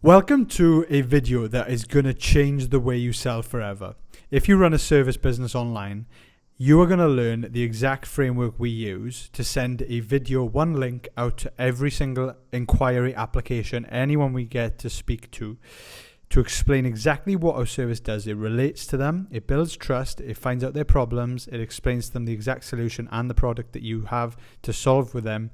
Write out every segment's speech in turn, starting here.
Welcome to a video that is going to change the way you sell forever. If you run a service business online, you are going to learn the exact framework we use to send a video, one link out to every single inquiry application, anyone we get to speak to explain exactly what our service does. It relates to them, it builds trust, it finds out their problems, it explains to them the exact solution and the product that you have to solve with them.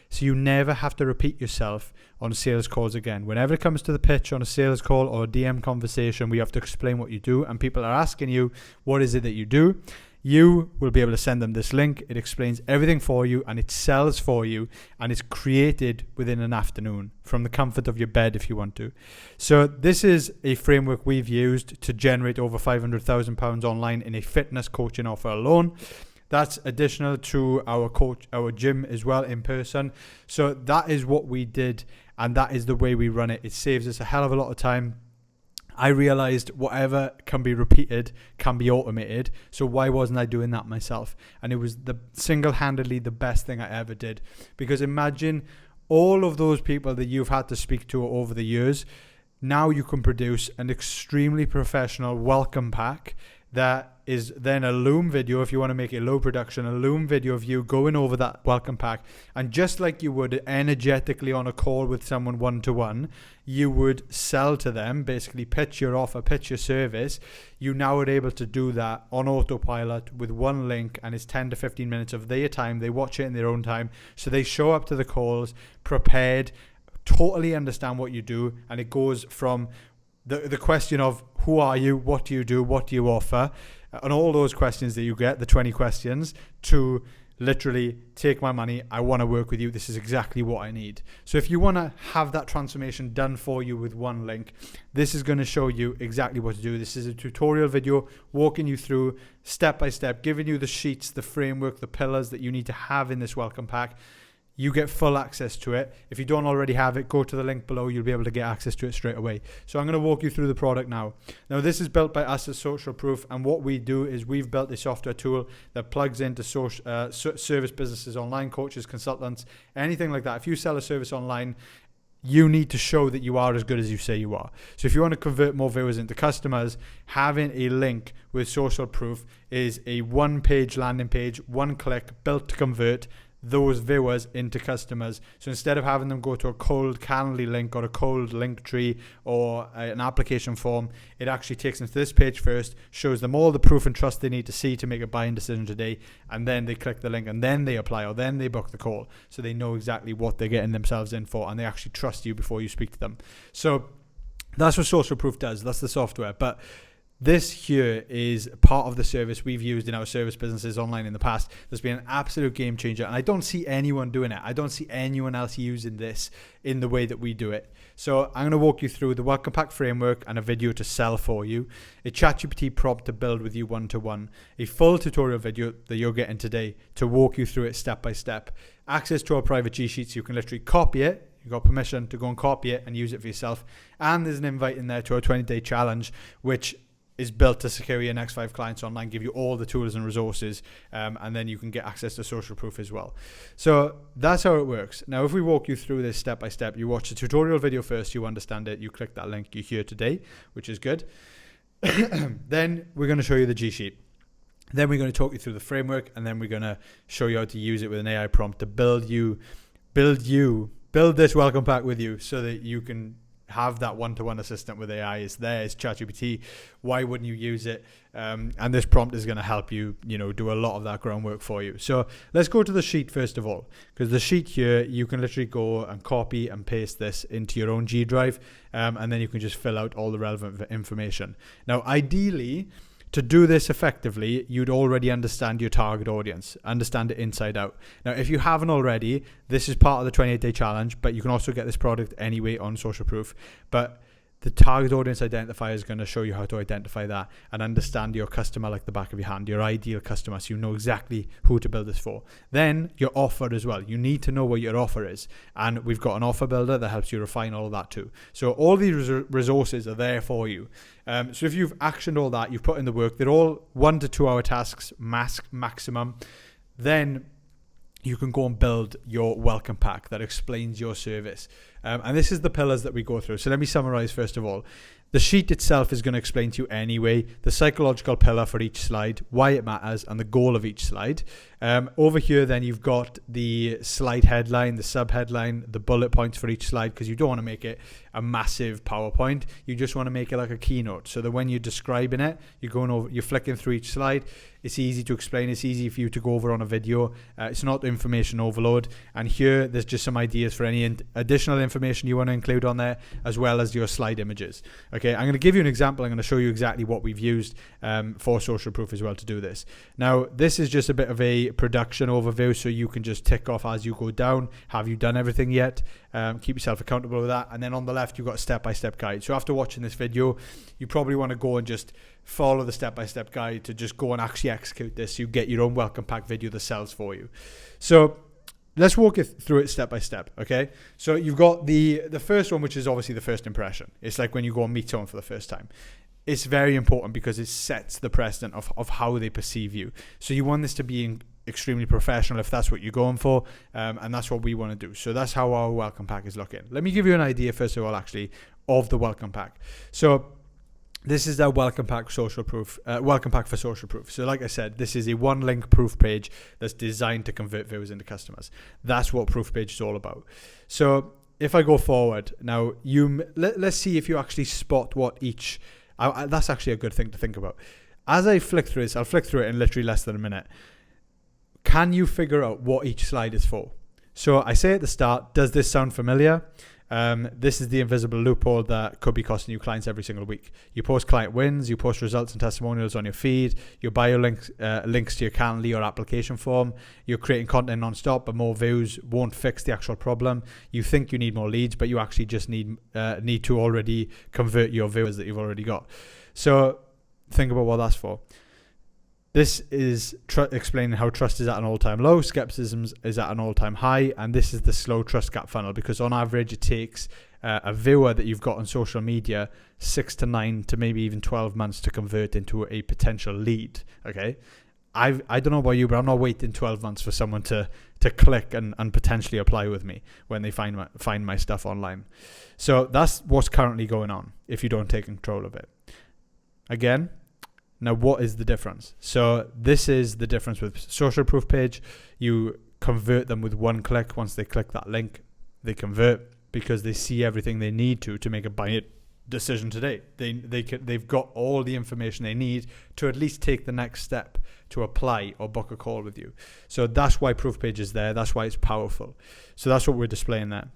So you never have to repeat yourself on sales calls again. Whenever it comes to the pitch on a sales call or a DM conversation, we have to explain what you do, and people are asking you, what is it that you do? You will be able to send them this link. It explains everything for you, and it sells for you, and it's created within an afternoon from the comfort of your bed if you want to. So this is a framework we've used to generate over £500,000 online in a fitness coaching offer alone. That's additional to our gym as well in person. So that is what we did, and that is the way we run it. It saves us a hell of a lot of time. I realized whatever can be repeated can be automated. So why wasn't I doing that myself? And it was single-handedly the best thing I ever did. Because imagine all of those people that you've had to speak to over the years. Now you can produce an extremely professional welcome pack that is then a Loom video, if you want to make it low production, a Loom video of you going over that welcome pack. And just like you would energetically on a call with someone one-to-one, you would sell to them, basically pitch your offer, pitch your service. You now are able to do that on autopilot with one link, and it's 10 to 15 minutes of their time. They watch it in their own time. So they show up to the calls prepared, totally understand what you do. And it goes from the question of who are you, what do you offer, and all those questions that you get, the 20 questions, to literally take my money, I want to work with you, this is exactly what I need. So if you want to have that transformation done for you with one link, this is going to show you exactly what to do. This is a tutorial video walking you through step by step, giving you the sheets, the framework, the pillars that you need to have in this welcome pack. You get full access to it. If you don't already have it, go to the link below. You'll be able to get access to it straight away. So I'm going to walk you through the product now. Now, this is built by us as Social Proof, and what we do is we've built a software tool that plugs into service businesses, online coaches, consultants, anything like that. If you sell a service online, you need to show that you are as good as you say you are. So if you want to convert more viewers into customers, having a link with Social Proof is a one-page landing page, one click, built to convert those viewers into customers. So instead of having them go to a cold Calendly link or a cold link tree or an application form, it actually takes them to this page first, shows them all the proof and trust they need to see to make a buying decision today, and then they click the link, and then they apply, or then they book the call, so they know exactly what they're getting themselves in for, and they actually trust you before you speak to them. So that's what Social Proof does. That's the software. But this here is part of the service we've used in our service businesses online in the past. There's been an absolute game changer, and I don't see anyone doing it. I don't see anyone else using this in the way that we do it. So I'm going to walk you through the welcome pack framework and a video to sell for you, a ChatGPT prompt to build with you one-to-one, a full tutorial video that you're getting today to walk you through it step by step, access to our private G Sheets. You can literally copy it. You've got permission to go and copy it and use it for yourself. And there's an invite in there to our 20-day challenge, which is built to secure your next 5 clients online, give you all the tools and resources, and then you can get access to Social Proof as well. So that's how it works. Now, if we walk you through this step by step, you watch the tutorial video first, you understand it, you click that link, you're here today, which is good. Then we're going to show you the G Sheet. Then we're going to talk you through the framework, and then we're going to show you how to use it with an AI prompt to build this welcome pack with you so that you can have that one-to-one assistant with AI. It's there, it's ChatGPT. Why wouldn't you use it? And this prompt is going to help you, do a lot of that groundwork for you. So let's go to the sheet first of all, because the sheet here, you can literally go and copy and paste this into your own G Drive, and then you can just fill out all the relevant information. Now, ideally, to do this effectively, you'd already understand your target audience, understand it inside out. Now, if you haven't already, this is part of the 28-day challenge, but you can also get this product anyway on Social Proof. But the target audience identifier is going to show you how to identify that and understand your customer like the back of your hand, your ideal customer, so you know exactly who to build this for. Then your offer as well. You need to know what your offer is. And we've got an offer builder that helps you refine all of that too. So all these resources are there for you. So if you've actioned all that, you've put in the work, they're all 1 to 2 hour tasks, maximum. Then you can go and build your welcome pack that explains your service. And this is the pillars that we go through. So let me summarize first of all. The sheet itself is going to explain to you anyway the psychological pillar for each slide, why it matters, and the goal of each slide. Over here, then you've got the slide headline, the sub-headline, the bullet points for each slide, because you don't want to make it a massive PowerPoint. You just want to make it like a keynote, so that when you're describing it, you're flicking through each slide. It's easy to explain. It's easy for you to go over on a video. It's not information overload. And here, there's just some ideas for any additional information you want to include on there, as well as your slide images. Okay, I'm going to give you an example. I'm going to show you exactly what we've used for Social Proof as well to do this. Now, this is just a bit of a production overview, so you can just tick off as you go down. Have you done everything yet? Keep yourself accountable with that. And then on the left, you've got a step-by-step guide. So after watching this video, you probably want to go and just follow the step-by-step guide to just go and actually execute this. So you get your own welcome pack video that sells for you. So let's walk it through it step by step, okay? So you've got the first one, which is obviously the first impression. It's like when you go and meet someone for the first time. It's very important because it sets the precedent of how they perceive you. So you want this to be extremely professional if that's what you're going for, and that's what we want to do. So that's how our welcome pack is looking. Let me give you an idea, first of all, actually, of the welcome pack. So this is our welcome pack for Social Proof. So like I said, this is a one-link proof page that's designed to convert viewers into customers. That's what proof page is all about. So if I go forward now, let's see if you actually spot what each. That's actually a good thing to think about. As I flick through this, I'll flick through it in literally less than a minute. Can you figure out what each slide is for? So I say at the start, does this sound familiar? This is the invisible loophole that could be costing you clients every single week. You post client wins, you post results and testimonials on your feed, your bio links to your Calendly or application form, you're creating content non-stop, but more views won't fix the actual problem. You think you need more leads, but you actually just need to already convert your viewers that you've already got. So think about what that's for. This is explaining how trust is at an all-time low, skepticism is at an all-time high, and this is the slow trust gap funnel, because on average it takes a viewer that you've got on social media 6 to 9 to maybe even 12 months to convert into a potential lead. Okay, I don't know about you, but I'm not waiting 12 months for someone to click and potentially apply with me when they find my stuff online. So that's what's currently going on if you don't take control of it. Again, now, what is the difference? So this is the difference with Social Proof page. You convert them with one click. Once they click that link, they convert because they see everything they need to make a buy decision today. They've got all the information they need to at least take the next step to apply or book a call with you. So that's why Proof page is there. That's why it's powerful. So that's what we're displaying there.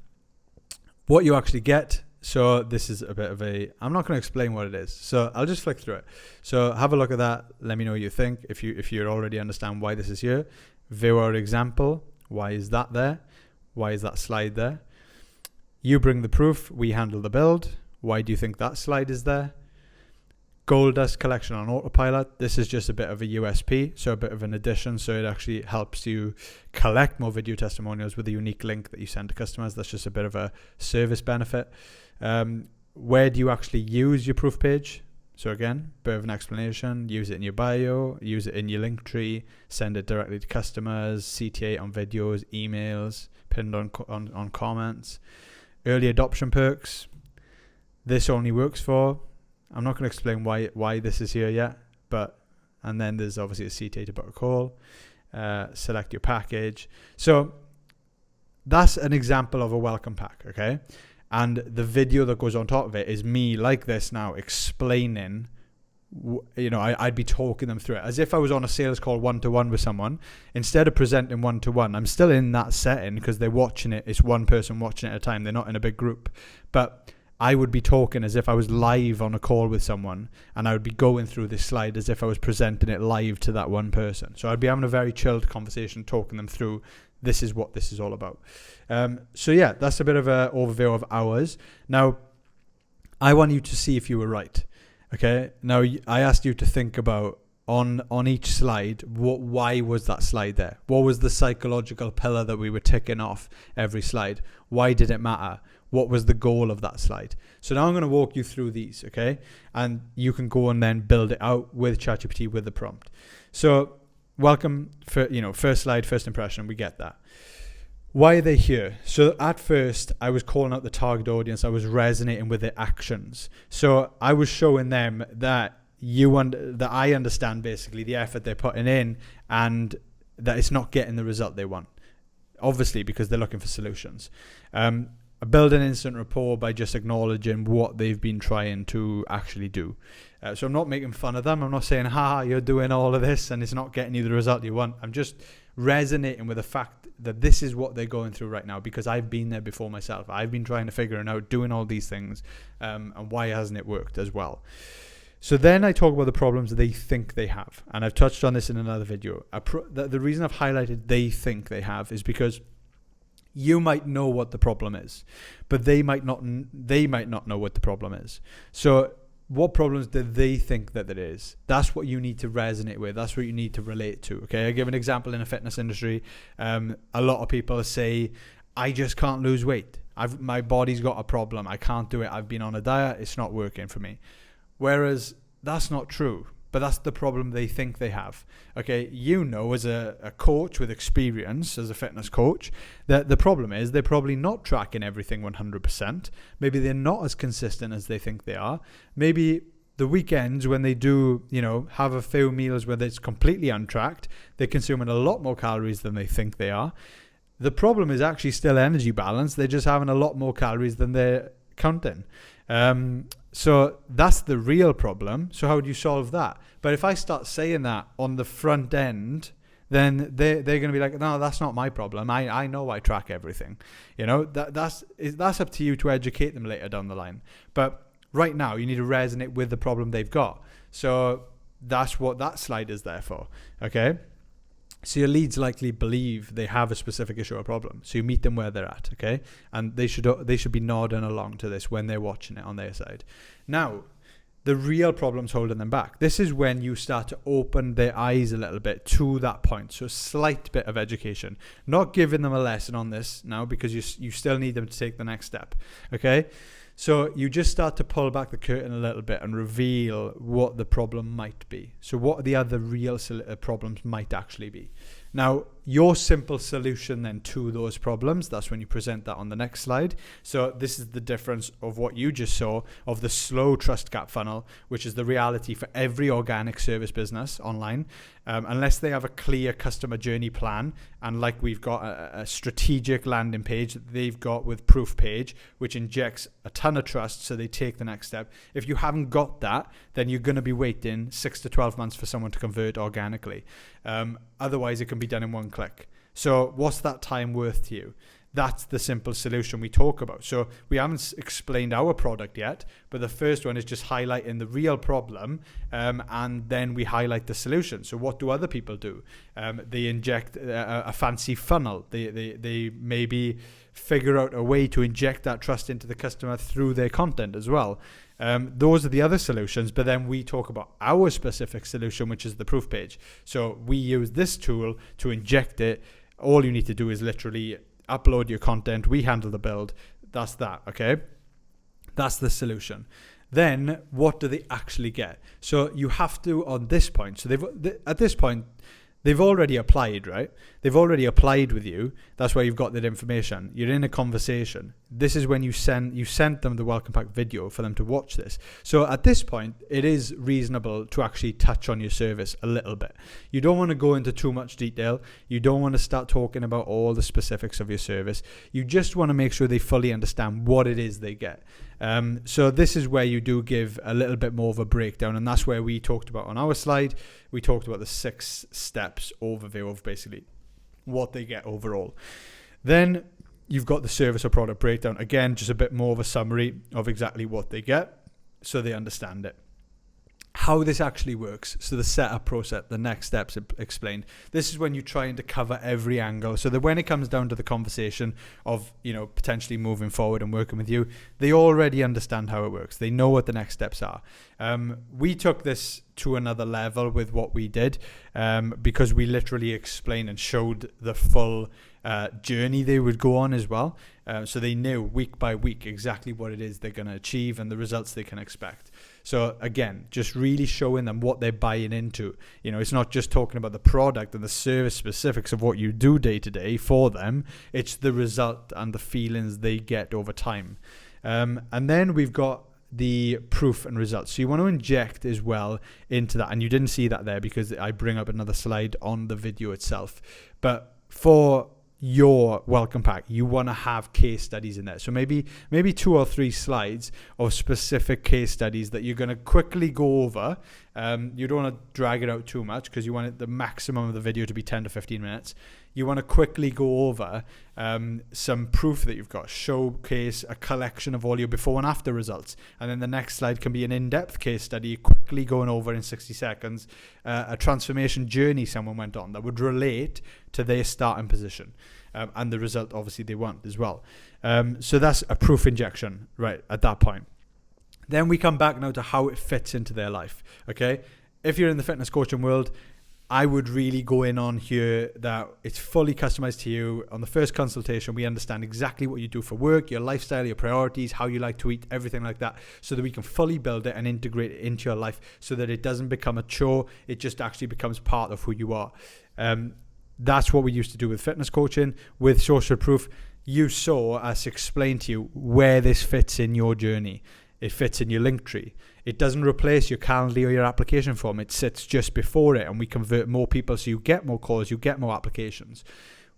What you actually get. So this is a bit of I'm not going to explain what it is. So I'll just flick through it. So have a look at that. Let me know what you think. If you already understand why this is here. Viewer example. Why is that there? Why is that slide there? You bring the proof. We handle the build. Why do you think that slide is there? Gold dust collection on autopilot. This is just a bit of a USP, so a bit of an addition. So it actually helps you collect more video testimonials with a unique link that you send to customers. That's just a bit of a service benefit. Where do you actually use your proof page? So again, bit of an explanation. Use it in your bio, use it in your link tree, send it directly to customers, CTA on videos, emails, pinned on comments. Early adoption perks. This only works for. I'm not going to explain why this is here yet, and then there's obviously a CTA to book a call. Select your package. So that's an example of a welcome pack, okay? And the video that goes on top of it is me like this now explaining, I'd be talking them through it as if I was on a sales call one-to-one with someone. Instead of presenting one-to-one, I'm still in that setting because they're watching it. It's one person watching it at a time. They're not in a big group. But I would be talking as if I was live on a call with someone, and I would be going through this slide as if I was presenting it live to that one person. So I'd be having a very chilled conversation, talking them through this is what this is all about. So yeah, that's a bit of an overview of ours. Now, I want you to see if you were right. Okay. Now, I asked you to think about on each slide, why was that slide there? What was the psychological pillar that we were ticking off every slide? Why did it matter? What was the goal of that slide? So now I'm going to walk you through these, okay? And you can go and then build it out with ChatGPT with the prompt. So welcome for, first slide, first impression, we get that. Why are they here? So at first, I was calling out the target audience. I was resonating with their actions. So I was showing them that that I understand basically the effort they're putting in, and that it's not getting the result they want. Obviously, because they're looking for solutions. I build an instant rapport by just acknowledging what they've been trying to actually do. So I'm not making fun of them. I'm not saying, you're doing all of this and it's not getting you the result you want. I'm just resonating with the fact that this is what they're going through right now, because I've been there before myself. I've been trying to figure it out, doing all these things, and why hasn't it worked as well. So then I talk about the problems they think they have, and I've touched on this in another video. The reason I've highlighted they think they have is because you might know what the problem is, but they might not know what the problem is. So what problems do they think that it is? That's what you need to resonate with. That's what you need to relate to. Okay, I give an example in the fitness industry. A lot of people say, I just can't lose weight. My body's got a problem. I can't do it. I've been on a diet. It's not working for me. Whereas that's not true. But that's the problem they think they have. Okay, as a coach with experience, as a fitness coach, that the problem is they're probably not tracking everything 100%. Maybe they're not as consistent as they think they are. Maybe the weekends when they do, have a few meals where it's completely untracked, they're consuming a lot more calories than they think they are. The problem is actually still energy balance. They're just having a lot more calories than they're counting. So that's the real problem. So how do you solve that? But if I start saying that on the front end, then they're going to be like, no, that's not my problem. I know I track everything. That's up to you to educate them later down the line. But right now, you need to resonate with the problem they've got. So that's what that slide is there for. Okay. So your leads likely believe they have a specific issue or problem. So you meet them where they're at, okay? And they should be nodding along to this when they're watching it on their side. Now, the real problem's holding them back. This is when you start to open their eyes a little bit to that point. So a slight bit of education. Not giving them a lesson on this now, because you still need them to take the next step, okay? So you just start to pull back the curtain a little bit and reveal what the problem might be. So what the other real problems might actually be. Now, your simple solution then to those problems, that's when you present that on the next slide. So this is the difference of what you just saw of the slow trust gap funnel, which is the reality for every organic service business online. Unless they have a clear customer journey plan, and like we've got a strategic landing page that they've got with proof page, which injects a ton of trust so they take the next step. If you haven't got that, then you're going to be waiting 6 to 12 months for someone to convert organically. Otherwise, it can be done in one click. So what's that time worth to you? That's the simple solution we talk about. So we haven't explained our product yet, but the first one is just highlighting the real problem, and then we highlight the solution. So what do other people do? They inject a fancy funnel. They maybe figure out a way to inject that trust into the customer through their content as well. Those are the other solutions, but then we talk about our specific solution, which is the proof page. So we use this tool to inject it. All you need to do is literally upload your content. We handle the build. That's that, okay? That's the solution. Then what do they actually get? So you have to, on this point, so at this point, they've already applied, right? They've already applied with you. That's why you've got that information. You're in a conversation. This is when you sent them the welcome pack video for them to watch this. So at this point, it is reasonable to actually touch on your service a little bit. You don't want to go into too much detail. You don't want to start talking about all the specifics of your service. You just want to make sure they fully understand what it is they get. So this is where you do give a little bit more of a breakdown, and that's where we talked about on our slide. We talked about the 6 steps overview of basically what they get overall. Then you've got the service or product breakdown. Again, just a bit more of a summary of exactly what they get so they understand it. How this actually works. So the setup process, the next steps explained. This is when you're trying to cover every angle. So that when it comes down to the conversation of, potentially moving forward and working with you, they already understand how it works. They know what the next steps are. We took this to another level with what we did, because we literally explained and showed the full journey they would go on as well. So they knew week by week exactly what it is they're going to achieve and the results they can expect. So again, just really showing them what they're buying into. It's not just talking about the product and the service specifics of what you do day to day for them. It's the result and the feelings they get over time. And then we've got the proof and results. So you want to inject as well into that. And you didn't see that there because I bring up another slide on the video itself. But for your welcome pack, you want to have case studies in there. So maybe 2 or 3 slides of specific case studies that you're going to quickly go over. You don't want to drag it out too much because you want the maximum of the video to be 10 to 15 minutes. You want to quickly go over some proof that you've got, showcase a collection of all your before and after results. And then the next slide can be an in-depth case study, quickly going over in 60 seconds, a transformation journey someone went on that would relate to their starting position and the result obviously they want as well. So that's a proof injection right at that point. Then we come back now to how it fits into their life. Okay, if you're in the fitness coaching world, I would really go in on here that it's fully customized to you. On the first consultation, we understand exactly what you do for work, your lifestyle, your priorities, how you like to eat, everything like that, so that we can fully build it and integrate it into your life so that it doesn't become a chore. It just actually becomes part of who you are. That's what we used to do with fitness coaching. With social proof, you saw us explain to you where this fits in your journey. It fits in your link tree. It doesn't replace your Calendly or your application form. It sits just before it, and we convert more people so you get more calls, you get more applications.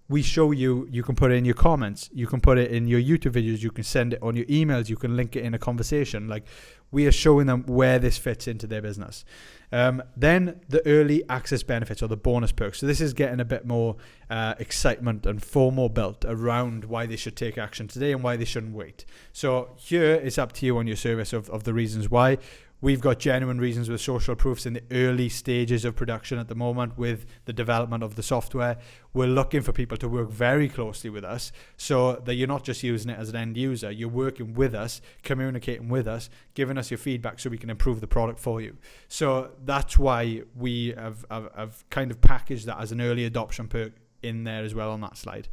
We show you can put it in your comments, you can put it in your YouTube videos, you can send it on your emails, you can link it in a conversation. Like, we are showing them where this fits into their business. Then the early access benefits or the bonus perks. So this is getting a bit more excitement and FOMO built around why they should take action today and why they shouldn't wait. So here it's up to you on your service of the reasons why. We've got genuine reasons with social proofs in the early stages of production at the moment with the development of the software. We're looking for people to work very closely with us so that you're not just using it as an end user. You're working with us, communicating with us, giving us your feedback so we can improve the product for you. So that's why we have kind of packaged that as an early adoption perk in there as well on that slide.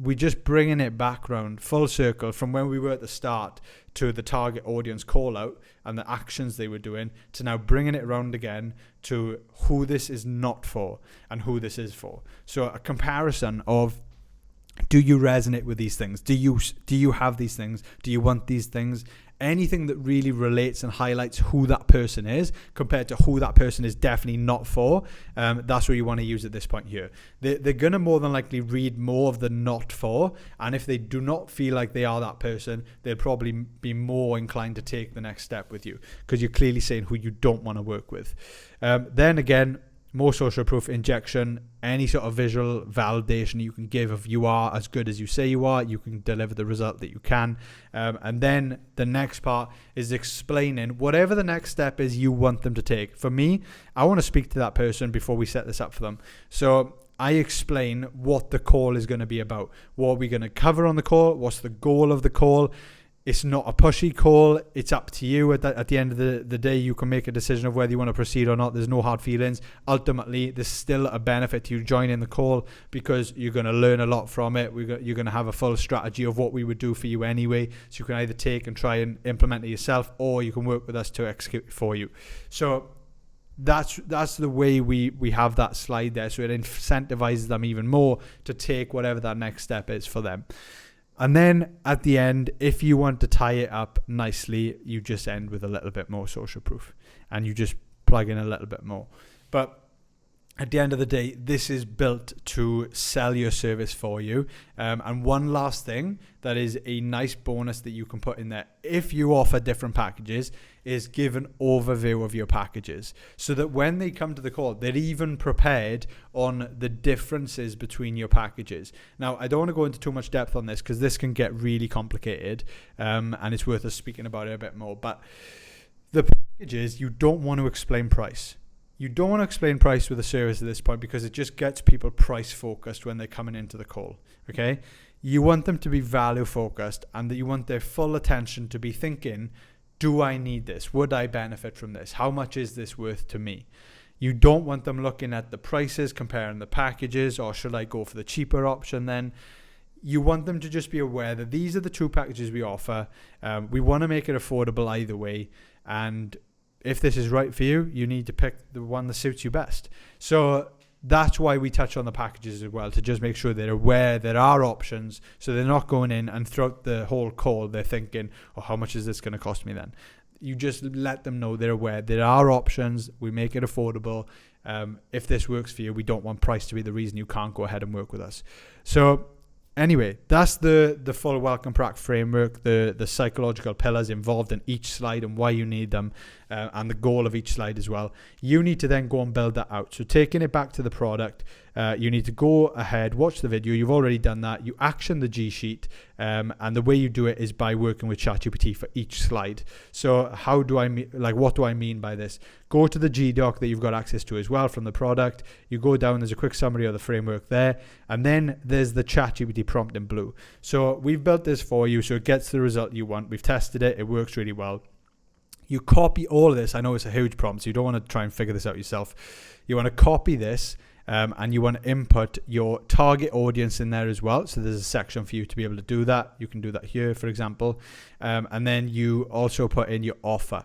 We just bringing it back round full circle from when we were at the start to the target audience call out and the actions they were doing to now bringing it around again to who this is not for and who this is for. So a comparison of, do you resonate with these things? Do you have these things? Do you want these things? Anything that really relates and highlights who that person is compared to who that person is definitely not for, that's what you want to use at this point here. They're going to more than likely read more of the not for, and if they do not feel like they are that person, they'll probably be more inclined to take the next step with you because you're clearly saying who you don't want to work with. Then again, more social proof injection, any sort of visual validation you can give of you are as good as you say you are, you can deliver the result that you can. And then the next part is explaining whatever the next step is you want them to take. For me, I want to speak to that person before we set this up for them. So I explain what the call is going to be about. What are we going to cover on the call? What's the goal of the call? It's not a pushy call. It's up to you. At the end of the day, you can make a decision of whether you want to proceed or not. There's no hard feelings. Ultimately, there's still a benefit to you joining the call because you're going to learn a lot from it. You're going to have a full strategy of what we would do for you anyway. So you can either take and try and implement it yourself, or you can work with us to execute it for you. So that's the way we have that slide there. So it incentivizes them even more to take whatever that next step is for them. And then at the end, if you want to tie it up nicely, you just end with a little bit more social proof and you just plug in a little bit more. But at the end of the day, this is built to sell your service for you. And one last thing that is a nice bonus that you can put in there if you offer different packages is give an overview of your packages so that when they come to the call, they're even prepared on the differences between your packages. Now, I don't want to go into too much depth on this because this can get really complicated and it's worth us speaking about it a bit more. But the packages, you don't want to explain price. You don't want to explain price with a service at this point because it just gets people price focused when they're coming into the call, okay? You want them to be value focused and that you want their full attention to be thinking, do I need this? Would I benefit from this? How much is this worth to me? You don't want them looking at the prices, comparing the packages, or should I go for the cheaper option then? You want them to just be aware that these are the two packages we offer. We want to make it affordable either way. And if this is right for you, you need to pick the one that suits you best. So that's why we touch on the packages as well, to just make sure they're aware there are options, so they're not going in and throughout the whole call they're thinking, oh, how much is this going to cost me then? You just let them know they're aware there are options. We make it affordable. If this works for you, we don't want price to be the reason you can't go ahead and work with us. So anyway, that's the full welcome pack framework, the psychological pillars involved in each slide and why you need them, and the goal of each slide as well. You need to then go and build that out. So taking it back to the product, you need to go ahead, watch the video. You've already done that. You action the G sheet, and the way you do it is by working with ChatGPT for each slide. So what do I mean by this? Go to the G doc that you've got access to as well from the product. You go down, there's a quick summary of the framework there, and then there's the ChatGPT prompt in blue. So we've built this for you so it gets the result you want. We've tested it. It works really well. You copy all of this. I know it's a huge prompt, so you don't want to try and figure this out yourself. You want to copy this, and you want to input your target audience in there as well. So there's a section for you to be able to do that. You can do that here, for example. And then you also put in your offer.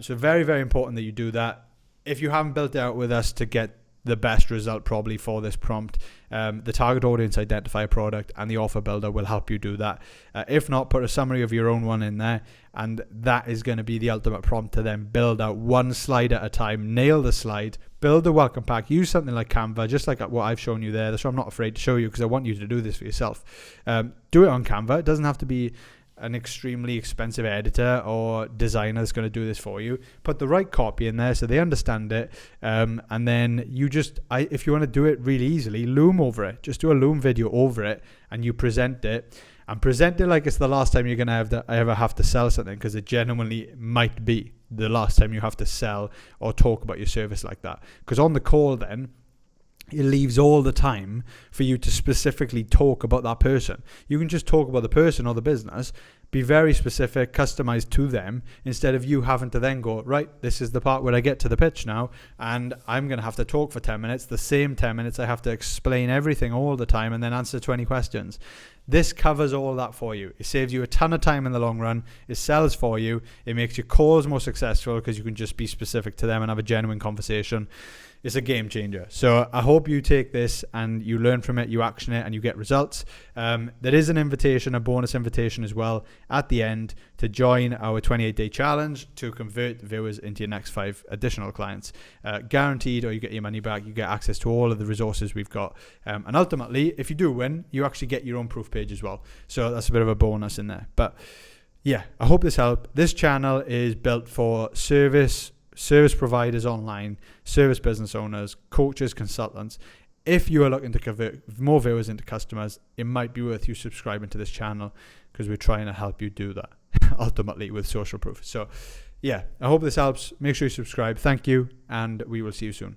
So very, very important that you do that. If you haven't built it out with us to get the best result probably for this prompt, the target audience identifier product and the offer builder will help you do that. If not, put a summary of your own one in there, and that is going to be the ultimate prompt to then build out one slide at a time. Nail the slide, build the welcome pack, use something like Canva, just like what I've shown you there. That's why I'm not afraid to show you, because I want you to do this for yourself. Do it on Canva. It doesn't have to be an extremely expensive editor or designer that's going to do this for you. Put the right copy in there so they understand it, and then you just, if you want to do it really easily, Loom over it. Just do a Loom video over it, and you present it, and present it like it's the last time you're going to ever have to sell something, because it genuinely might be the last time you have to sell or talk about your service like that. Because on the call then, it leaves all the time for you to specifically talk about that person. You can just talk about the person or the business, be very specific, customized to them, instead of you having to then go, right, this is the part where I get to the pitch now, and I'm going to have to talk for 10 minutes, the same 10 minutes, I have to explain everything all the time and then answer 20 questions. This covers all that for you. It saves you a ton of time in the long run. It sells for you. It makes your calls more successful because you can just be specific to them and have a genuine conversation. It's a game changer. So I hope you take this and you learn from it, you action it, and you get results. There is an invitation, a bonus invitation as well at the end to join our 28-day challenge to convert viewers into your next 5 additional clients. Guaranteed, or you get your money back. You get access to all of the resources we've got. And ultimately, if you do win, you actually get your own proof page as well. So that's a bit of a bonus in there. But yeah, I hope this helped. This channel is built for service providers online, service business owners, coaches, consultants. If you are looking to convert more viewers into customers, it might be worth you subscribing to this channel, because we're trying to help you do that ultimately with social proof. So yeah, I hope this helps. Make sure you subscribe. Thank you, and we will see you soon.